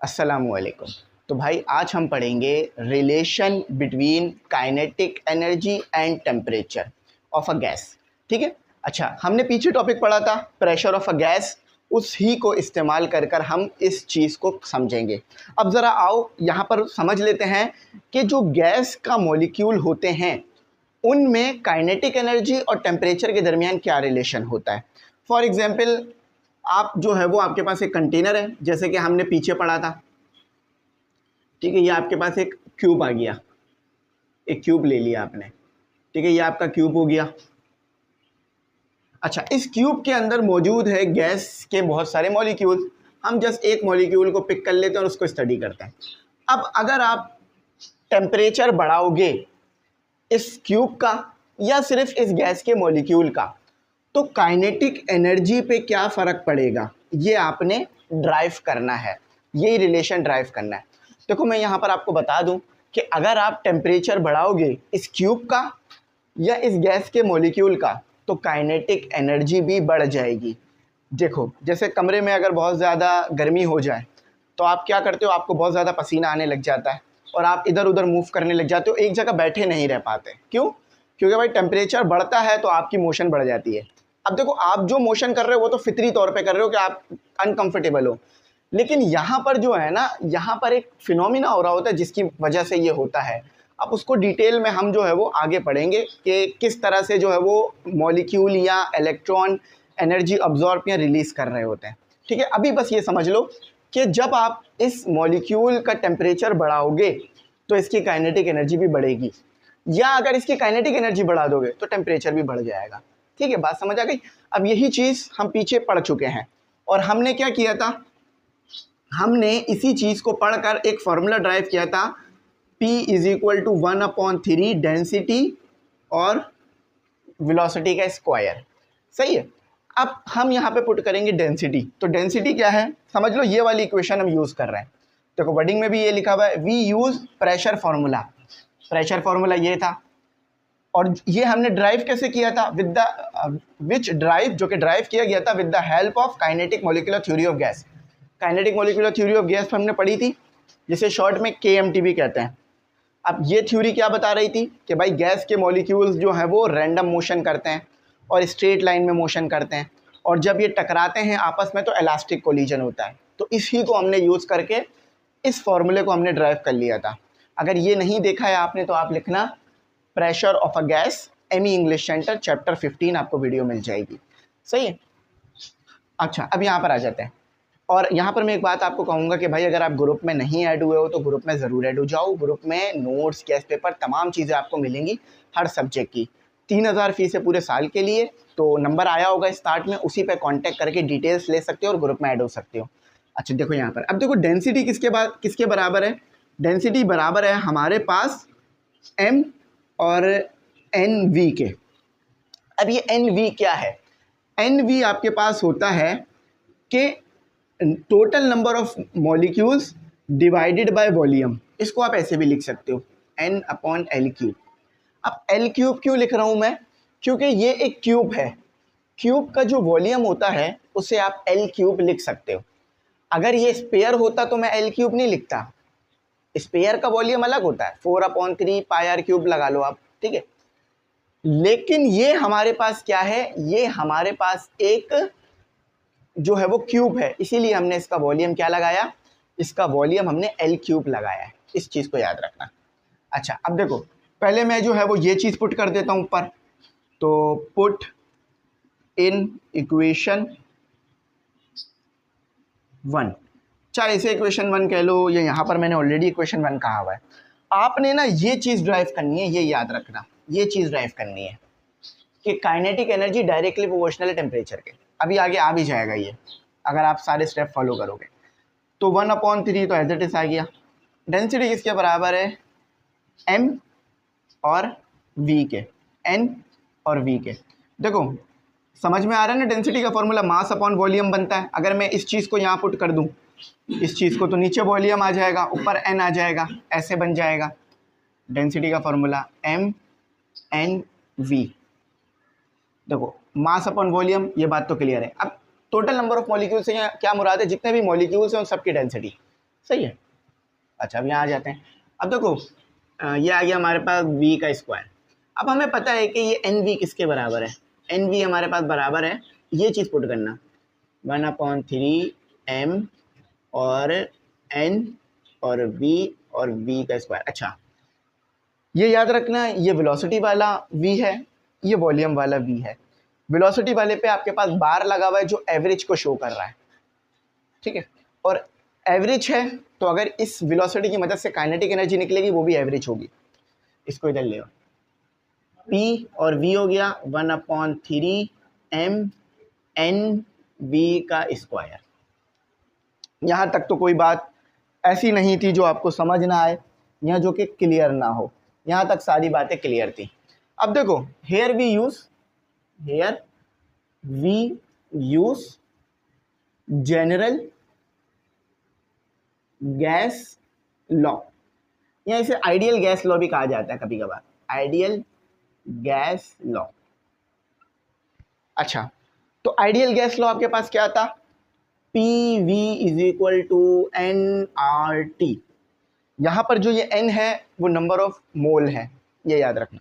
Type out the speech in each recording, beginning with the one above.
अस्सलामुअलैकुम। तो भाई आज हम पढ़ेंगे relation between kinetic energy and temperature of a gas. ठीक है। अच्छा, हमने पीछे टॉपिक पढ़ा था प्रेशर ऑफ अ गैस, उस ही को इस्तेमाल कर कर हम इस चीज़ को समझेंगे। अब ज़रा आओ यहाँ पर समझ लेते हैं कि जो गैस का मॉलिक्यूल होते हैं उनमें काइनेटिक एनर्जी और टेम्परेचर के दरमियान क्या रिलेशन होता है। फॉर एग्जांपल, आप जो है वो आपके पास एक कंटेनर है, जैसे कि हमने पीछे पढ़ा था। ठीक है, ये आपके पास एक क्यूब आ गया, एक क्यूब ले लिया आपने। ठीक है, ये आपका क्यूब हो गया। अच्छा, इस क्यूब के अंदर मौजूद है गैस के बहुत सारे मॉलिक्यूल। हम जस्ट एक मॉलिक्यूल को पिक कर लेते हैं और उसको स्टडी करते हैं। अब अगर आप टेम्परेचर बढ़ाओगे इस क्यूब का या सिर्फ इस गैस के मॉलिक्यूल का, तो काइनेटिक एनर्जी पे क्या फ़र्क पड़ेगा, ये आपने ड्राइव करना है, यही रिलेशन ड्राइव करना है। देखो, मैं यहाँ पर आपको बता दूं कि अगर आप टेम्परेचर बढ़ाओगे इस क्यूब का या इस गैस के मॉलिक्यूल का, तो काइनेटिक एनर्जी भी बढ़ जाएगी। देखो, जैसे कमरे में अगर बहुत ज़्यादा गर्मी हो जाए तो आप क्या करते हो, आपको बहुत ज़्यादा पसीना आने लग जाता है और आप इधर उधर मूव करने लग जाते हो, एक जगह बैठे नहीं रह पाते। क्यों? क्योंकि भाई टेम्परेचर बढ़ता है तो आपकी मोशन बढ़ जाती है। अब देखो, आप जो मोशन कर रहे हो वो तो फितरी तौर पे कर रहे हो कि आप अनकंफर्टेबल हो, लेकिन यहाँ पर जो है ना, यहाँ पर एक फिनोमिना हो रहा होता है जिसकी वजह से ये होता है। अब उसको डिटेल में हम जो है वो आगे पढ़ेंगे कि किस तरह से जो है वो मॉलिक्यूल या इलेक्ट्रॉन एनर्जी अब्जॉर्ब या रिलीज़ कर रहे होते हैं। ठीक है, अभी बस ये समझ लो कि जब आप इस मॉलिक्यूल का टेम्परेचर बढ़ाओगे तो इसकी काइनेटिक एनर्जी भी बढ़ेगी, या अगर इसकी काइनेटिक एनर्जी बढ़ा दोगे तो टेम्परेचर भी बढ़ जाएगा। ठीक है, बात समझ आ गई। अब यही चीज़ हम पीछे पढ़ चुके हैं और हमने क्या किया था, हमने इसी चीज़ को पढ़कर एक फॉर्मूला ड्राइव किया था, P = 1/3 डेंसिटी और वेलोसिटी का स्क्वायर। सही है। अब हम यहाँ पे पुट करेंगे डेंसिटी। तो डेंसिटी क्या है, समझ लो ये वाली इक्वेशन हम यूज़ कर रहे हैं। देखो, वर्डिंग में भी ये लिखा हुआ है, we use pressure formula. Pressure formula ये था और ये हमने ड्राइव कैसे किया था, विद द विच ड्राइव, जो कि ड्राइव किया गया था with the help of kinetic molecular theory of gas. Kinetic molecular theory of gas हमने पढ़ी थी, जिसे शॉर्ट में KMT भी कहते हैं। अब ये थ्योरी क्या बता रही थी कि भाई गैस के मॉलिक्यूल्स जो हैं वो रैंडम मोशन करते हैं और स्ट्रेट लाइन में मोशन करते हैं, और जब ये टकराते हैं आपस में तो इलास्टिक कोलिजन होता है। तो इसी को हमने यूज़ करके इस फॉर्मूले को हमने ड्राइव कर लिया था। अगर ये नहीं देखा है आपने तो आप लिखना pressure of a gas, Amy English centre, chapter 15 आपको वीडियो मिल जाएगी। सही है। अच्छा, अब यहाँ पर आ जाते हैं। और यहाँ पर मैं एक बात आपको कहूँगा कि भाई अगर आप ग्रुप में नहीं ऐड हुए हो तो ग्रुप में ज़रूर ऐड हो जाओ। ग्रुप में नोट्स, गैस पेपर, तमाम चीज़ें आपको मिलेंगी हर सब्जेक्ट की। 3000 फीस है पूरे साल के लिए। तो नंबर आया होगा स्टार्ट में, उसी पे कांटेक्ट करके डिटेल्स ले सकते हो और ग्रुप में ऐड हो सकते हो। अच्छा, देखो यहाँ पर, अब देखो डेंसिटी किसके बराबर है। डेंसिटी बराबर है हमारे पास M और NV के। अब ये NV क्या है, NV आपके पास होता है कि total number of molecules divided by volume. इसको आप ऐसे भी लिख सकते हो, N/L3। अब L3 क्यों लिख रहा हूं मैं, क्योंकि ये एक क्यूब है। क्यूब का जो वॉल्यूम होता है उसे आप L3 लिख सकते हो। अगर ये स्पेयर होता तो मैं L3 नहीं लिखता। स्पेयर का वॉल्यूम अलग होता है, 4/3 πr³ लगा लो आप। ठीक है, लेकिन ये हमारे पास क्या है, ये हमारे पास एक जो है वो क्यूब है, इसीलिए हमने इसका वॉल्यूम क्या लगाया, इसका वॉल्यूम हमने L3 लगाया है। इस चीज़ को याद रखना। अच्छा, अब देखो, पहले मैं जो है वो ये चीज़ पुट कर देता हूँ ऊपर। तो पुट इन इक्वेशन 1, चाहे इसे इक्वेशन 1 कह लो या यहाँ पर मैंने ऑलरेडी इक्वेशन 1 कहा हुआ है। आपने ना ये चीज़ ड्राइव करनी है, ये याद रखना, ये चीज़ ड्राइव करनी है कि काइनेटिक एनर्जी डायरेक्टली प्रोपोर्शनल है टेम्परेचर के। अभी आगे आ भी जाएगा ये, अगर आप सारे स्टेप फॉलो करोगे। तो 1/3 तो एज इट इज आ गया। डेंसिटी किसके बराबर है, M और V के, N और V के। देखो, समझ में आ रहा है ना, डेंसिटी का फॉर्मूला मास अपॉन वॉल्यूम बनता है। अगर मैं इस चीज़ को यहाँ पुट कर दूँ, इस चीज़ को, तो नीचे वॉल्यूम आ जाएगा, ऊपर N आ जाएगा, ऐसे बन जाएगा डेंसिटी का फॉर्मूला MNV। देखो, मास अपॉन वॉल्यूम, ये बात तो क्लियर है। अब टोटल नंबर ऑफ मॉलिक्यूल से क्या मुराद है, जितने भी मॉलिक्यूल्स हैं उन सबकी डेंसिटी। सही है। अच्छा, अब यहाँ आ जाते हैं। अब देखो ये आ गया हमारे पास v का स्क्वायर। अब हमें पता है कि ये एन वी किसके बराबर है, एन वी हमारे पास बराबर है, ये चीज़ पुट करना 1/3 m और n और v और v का स्क्वायर। अच्छा, ये याद रखना, ये वेलोसिटी वाला v है, ये वॉल्यूम वाला v है। वेलोसिटी वाले पे आपके पास बार लगा हुआ है जो एवरेज को शो कर रहा है, ठीक है, और एवरेज है तो अगर इस वेलोसिटी की मदद से काइनेटिक एनर्जी निकलेगी वो भी एवरेज होगी। इसको इधर ले आओ, P और V हो गया 1/3 m n v का स्क्वायर। यहाँ तक तो कोई बात ऐसी नहीं थी जो आपको समझ ना आए या जो कि क्लियर ना हो, यहाँ तक सारी बातें क्लियर थी। अब देखो here we use general gas law, या इसे आइडियल गैस लॉ भी कहा जाता है कभी कभार, आइडियल गैस लॉ। अच्छा, तो आइडियल गैस लॉ आपके पास क्या था, P V is equal to N R T. यहाँ पर जो ये n है वो नंबर ऑफ मोल है, ये याद रखना।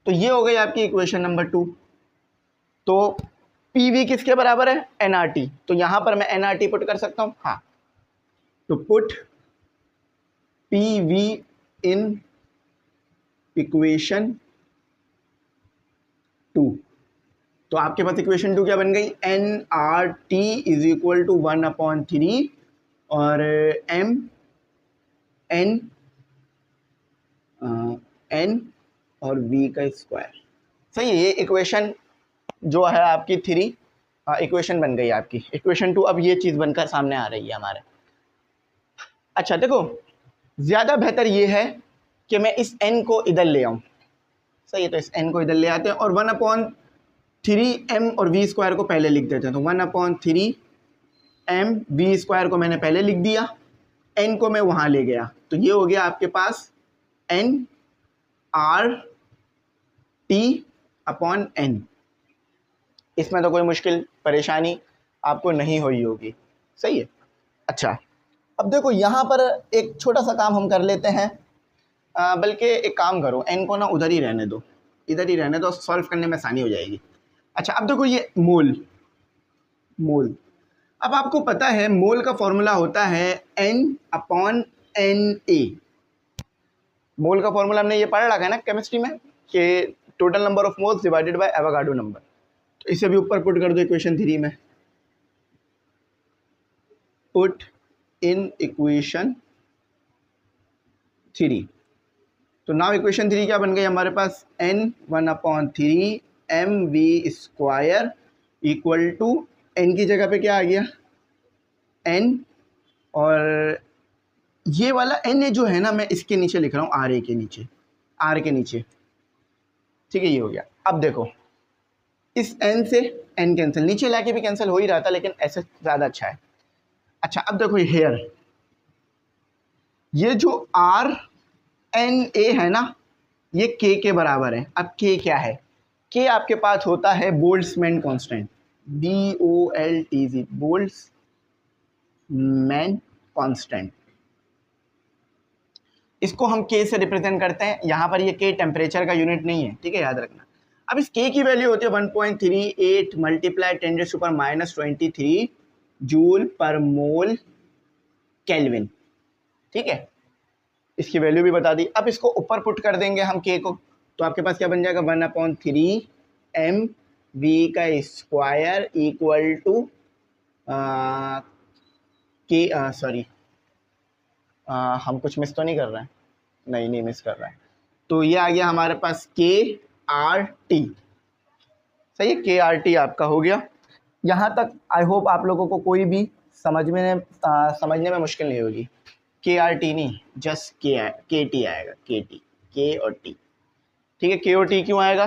तो ये हो गई आपकी इक्वेशन नंबर 2। तो पी वी किसके बराबर है, एन आर टी, तो यहाँ पर मैं एन आर टी पुट कर सकता हूँ, हाँ। तो put P V in equation 2। तो आपके पास इक्वेशन 2 क्या बन गई, N R T is equal to 1/3 और एम एन एन और वी का स्क्वायर। सही है, ये इक्वेशन जो है आपकी 3 इक्वेशन बन गई आपकी। इक्वेशन 2 अब ये चीज़ बनकर सामने आ रही है हमारे। अच्छा देखो, ज़्यादा बेहतर ये है कि मैं इस n को इधर ले आऊँ, सही है, तो इस n को इधर ले आते हैं और 1/3 m और v स्क्वायर को पहले लिख देते हैं। तो 1/3 m v स्क्वायर को मैंने पहले लिख दिया, n को मैं वहाँ ले गया, तो ये हो गया आपके पास n r t upon n। इसमें तो कोई मुश्किल परेशानी आपको नहीं हुई होगी, सही है। अच्छा, अब देखो यहाँ पर एक छोटा सा काम हम कर लेते हैं, बल्कि एक काम करो, n को ना उधर ही रहने दो, इधर ही रहने दो, सॉल्व करने में आसानी हो जाएगी। अच्छा, अब देखो ये मोल, अब आपको पता है मोल का फॉर्मूला होता है n/Na। मोल का फॉर्मूला हमने ये पढ़ रखा है ना केमिस्ट्री में, कि total number of moles divided by Avogadro number. तो इसे भी ऊपर पुट कर दो इक्वेशन 3 में, पुट इन इक्वेशन 3। तो नाउ इक्वेशन 3 क्या बन गई हमारे पास, n 1/3 mv square equal to n की जगह पे क्या आ गया n, और ये वाला n जो है ना मैं इसके नीचे लिख रहा हूँ r के नीचे, ठीक है, ये हो गया। अब देखो इस n से n कैंसिल, नीचे लाके भी कैंसिल हो ही रहा था लेकिन ऐसे ज़्यादा अच्छा है। अच्छा, अब देखो हेयर ये जो r n a है ना, ये k के बराबर है। अब k क्या है, k आपके पास होता है Boltzmann constant, BOLTZ, Boltzmann constant. इसको हम k से रिप्रेजेंट करते हैं। यहाँ पर ये k टेम्परेचर का यूनिट नहीं है, ठीक है, याद रखना। अब इस k की वैल्यू होती है 1.38 मल्टीप्लाई 10⁻⁻23 जूल पर मोल केल्विन, ठीक है, इसकी वैल्यू भी बता दी। अब इसको ऊपर पुट कर देंगे हम k को, तो आपके पास क्या बन जाएगा 1/3 mv का square equal to k, sorry हम कुछ मिस तो नहीं कर रहे हैं, नहीं मिस कर रहा है। तो ये आ गया हमारे पास KRT, सही है, KRT आपका हो गया। यहाँ तक आई होप आप लोगों को कोई भी समझने में मुश्किल नहीं होगी। KRT नहीं, जस्ट KT आएगा, K और T, ठीक है। K और T क्यों आएगा,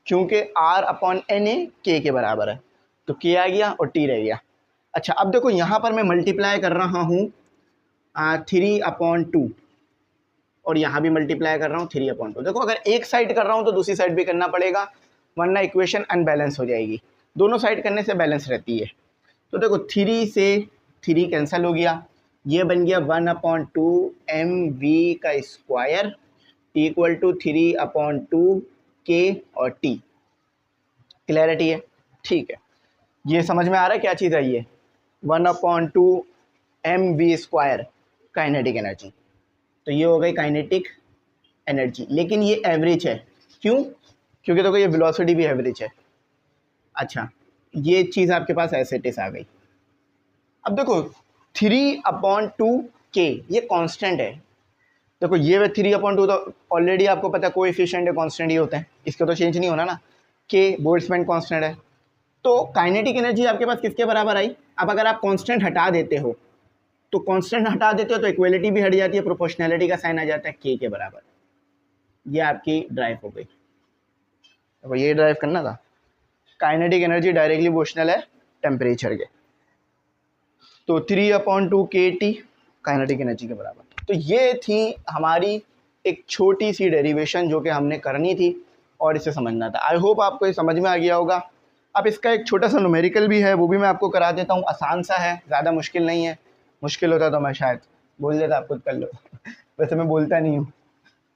क्योंकि R/Na K के बराबर है, तो K आ गया और T रह गया। अच्छा, अब देखो यहाँ पर मैं मल्टीप्लाई कर रहा हूँ 3/2 और यहाँ भी मल्टीप्लाई कर रहा हूँ 3/2। देखो अगर एक साइड कर रहा हूँ तो दूसरी साइड भी करना पड़ेगा, वरना इक्वेशन अनबैलेंस हो जाएगी। दोनों साइड करने से बैलेंस रहती है। तो देखो 3 से 3 कैंसिल हो गया, ये बन गया 1/2 mv का स्क्वायर इक्वल टू 3/2 k और t। क्लैरिटी है? ठीक है, ये समझ में आ रहा है क्या चीज़ है ये? 1/2 mv² काइनेटिक एनर्जी। तो ये हो गई काइनेटिक एनर्जी, लेकिन ये एवरेज है। क्यों? क्योंकि देखो ये वेलोसिटी भी एवरेज है। अच्छा, ये चीज़ आपके पास एज इट इज आ गई। अब देखो 3/2 k ये कांस्टेंट है। देखो ये 3/2 तो ऑलरेडी आपको पता है कोएफिशिएंट है, कांस्टेंट ही होते हैं, इसका तो चेंज नहीं होना ना। k बोल्ट्जमैन कांस्टेंट है। तो काइनेटिक एनर्जी आपके पास किसके बराबर आई? अब अगर आप कांस्टेंट हटा देते हो तो इक्वलिटी भी हट जाती है, प्रोपोर्शनैलिटी का साइन आ जाता है k के बराबर। ये आपकी ड्राइव हो गई। तो ये ड्राइव करना था। काइनेटिक एनर्जी डायरेक्टली प्रोपोर्शनल है टेम्परेचर के। तो 3/2 kT काइनेटिक एनर्जी के बराबर। तो ये थी हमारी एक छोटी सी डेरिवेशन जो कि हमने करनी थी और इसे समझना था। आई होप आपको ये समझ में आ गया होगा। अब इसका एक छोटा सा न्यूमेरिकल भी है, वो भी मैं आपको करा देता हूँ। आसान सा है, ज़्यादा मुश्किल नहीं है। मुश्किल होता तो मैं शायद बोल देता, आप खुद कर लो वैसे मैं बोलता नहीं हूँ।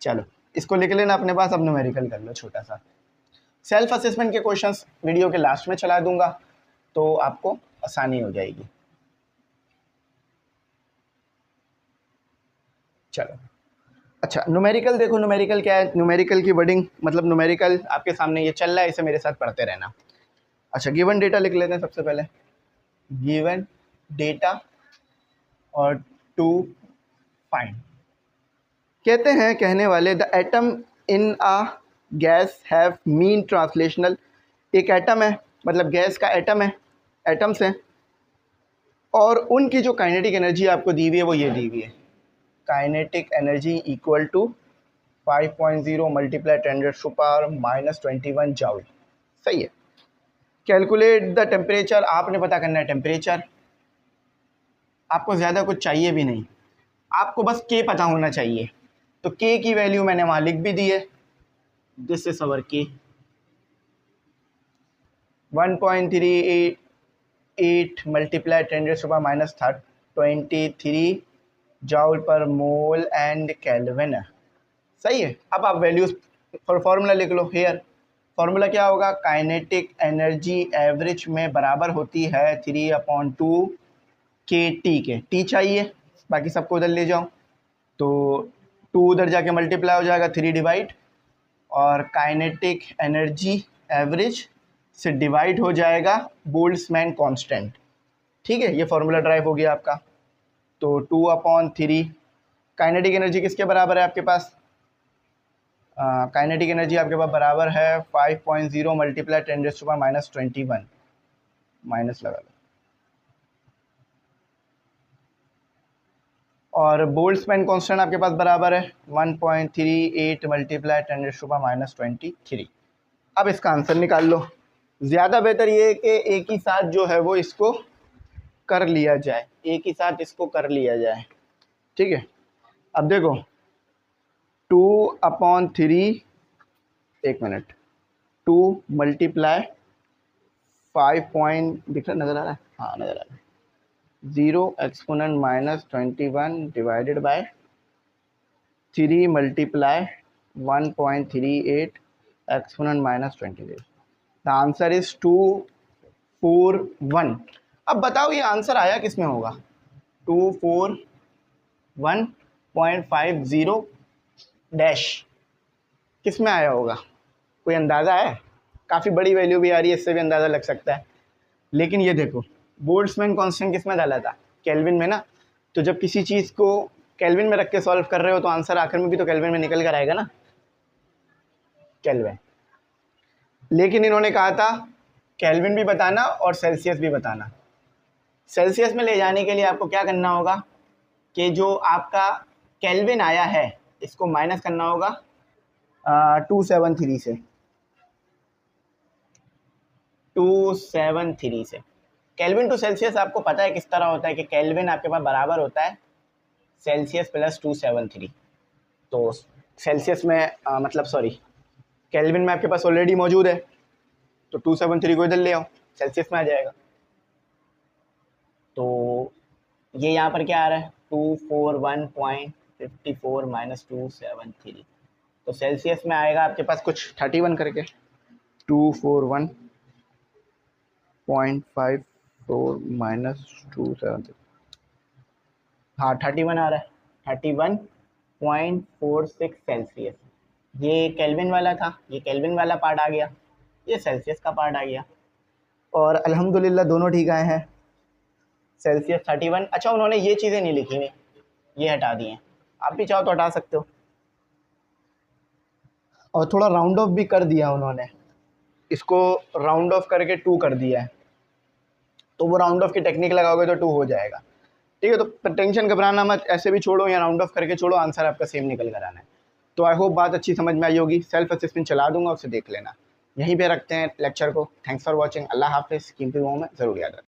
चलो इसको लिख लेना अपने पास, अब न्यूमेरिकल कर लो छोटा सा। सेल्फ असेसमेंट के क्वेश्चंस वीडियो के लास्ट में चला दूंगा तो आपको आसानी हो जाएगी। चलो अच्छा, न्यूमेरिकल देखो। न्यूमेरिकल क्या है? न्यूमेरिकल की वर्डिंग मतलब न्यूमेरिकल आपके सामने ये चल रहा है, इसे मेरे साथ पढ़ते रहना। अच्छा, गिवन डेटा लिख लेते हैं सबसे पहले। गिवन डेटा और टू फाइंड। कहते हैं कहने वाले the atom in a guys have mean translational. एक एटम है, मतलब गैस का एटम है, एटम्स हैं, और उनकी जो काइनेटिक एनर्जी आपको दी हुई है वो ये दी हुई है। Kinetic energy equal to 5.0 multiply 10⁻⁻21 joule. सही है। कैलकुलेट द टेम्परेचर, आपने पता करना है टेम्परेचर। आपको ज़्यादा कुछ चाहिए भी नहीं, आपको बस के पता होना चाहिए। तो के की वैल्यू मैंने वहाँ लिख भी दी है। दिस इज अवर के 1.38 मल्टीप्लाई 10⁻⁻23 जूल पर मोल एंड केल्विन। सही है। अब आप वैल्यूज फॉर्मूला लिख लो हेयर। फॉर्मूला क्या होगा? काइनेटिक एनर्जी एवरेज में बराबर होती है 3/2 kT के। टी चाहिए, बाकी सबको उधर ले जाओ तो 2 उधर जाके मल्टीप्लाई हो जाएगा 3 डिवाइड, और काइनेटिक एनर्जी एवरेज से डिवाइड हो जाएगा बोल्ट्जमैन कांस्टेंट। ठीक है, ये फॉर्मूला ड्राइव हो गया आपका। तो 2/3 काइनेटिक एनर्जी किसके बराबर है आपके पास? काइनेटिक एनर्जी आपके पास बराबर है 5.0 मल्टीप्लाई 10⁻⁻21 माइनस लगा लो, और बोल्ट्जमैन कांस्टेंट आपके पास बराबर है 1.38 मल्टीप्लाई 10⁻⁻23। अब इसका आंसर निकाल लो। ज़्यादा बेहतर ये है कि एक ही साथ जो है वो इसको कर लिया जाए, एक ही साथ इसको कर लिया जाए। ठीक है, अब देखो 2/3, एक मिनट, 2 मल्टीप्लाई 5 पॉइंट दिख रहा, नज़र आ रहा है? हाँ नज़र आ रहा है। 0 exponent -21 divided by 3 multiply 1.38 exponent -23। The answer is 241। अब बताओ ये आंसर आया किस में होगा? 241.50 डैश किस में आया होगा? कोई अंदाज़ा है? काफ़ी बड़ी वैल्यू भी आ रही है, इससे भी अंदाज़ा लग सकता है। लेकिन ये देखो बोल्ट्जमैन कांस्टेंट किस में डाला था? केल्विन में ना। तो जब किसी चीज़ को केल्विन में रख के सॉल्व कर रहे हो तो आंसर आखिर में भी तो केल्विन में निकल कर आएगा ना, केल्विन। लेकिन इन्होंने कहा था केल्विन भी बताना और सेल्सियस भी बताना। सेल्सियस में ले जाने के लिए आपको क्या करना होगा कि जो आपका केल्विन आया है इसको माइनस करना होगा 273 से, 273 से। केल्विन टू सेल्सियस आपको पता है किस तरह होता है कि केल्विन आपके पास बराबर होता है सेल्सियस प्लस 273। तो सेल्सियस में मतलब सॉरी केल्विन में आपके पास ऑलरेडी मौजूद है, तो 273 को इधर ले आओ, सेल्सियस में आ जाएगा। तो ये यहाँ पर क्या आ रहा है? 241.54 माइनस 273, तो सेल्सियस में आएगा आपके पास कुछ 31 करके, 241.54 माइनस 273, हाँ 31 आ रहा है, 31.46 सेल्सियस। ये केल्विन वाला था, ये केल्विन वाला पार्ट आ गया, ये सेल्सियस का पार्ट आ गया, और अल्हम्दुलिल्लाह दोनों ठीक आए हैं। सेल्सियस 31, अच्छा उन्होंने ये चीज़ें नहीं लिखी हुई, ये हटा दी हैं, आप भी चाहो तो हटा सकते हो। और थोड़ा राउंड ऑफ भी कर दिया उन्होंने, इसको राउंड ऑफ करके 2 कर दिया है, तो वो राउंड ऑफ की टेक्निक लगाओगे तो 2 हो जाएगा। ठीक है, तो टेंशन घबराना मत, ऐसे भी छोड़ो या राउंड ऑफ करके छोड़ो, आंसर आपका सेम निकल कर आना है। तो आई होप बात अच्छी समझ में आई होगी। सेल्फ असेसमेंट चला दूंगा, उसे देख लेना। यहीं पे रखते हैं लेक्चर को। Thanks for watching. अल्लाह हाफिज़। कीमती दुआओं में ज़रूर याद रखना।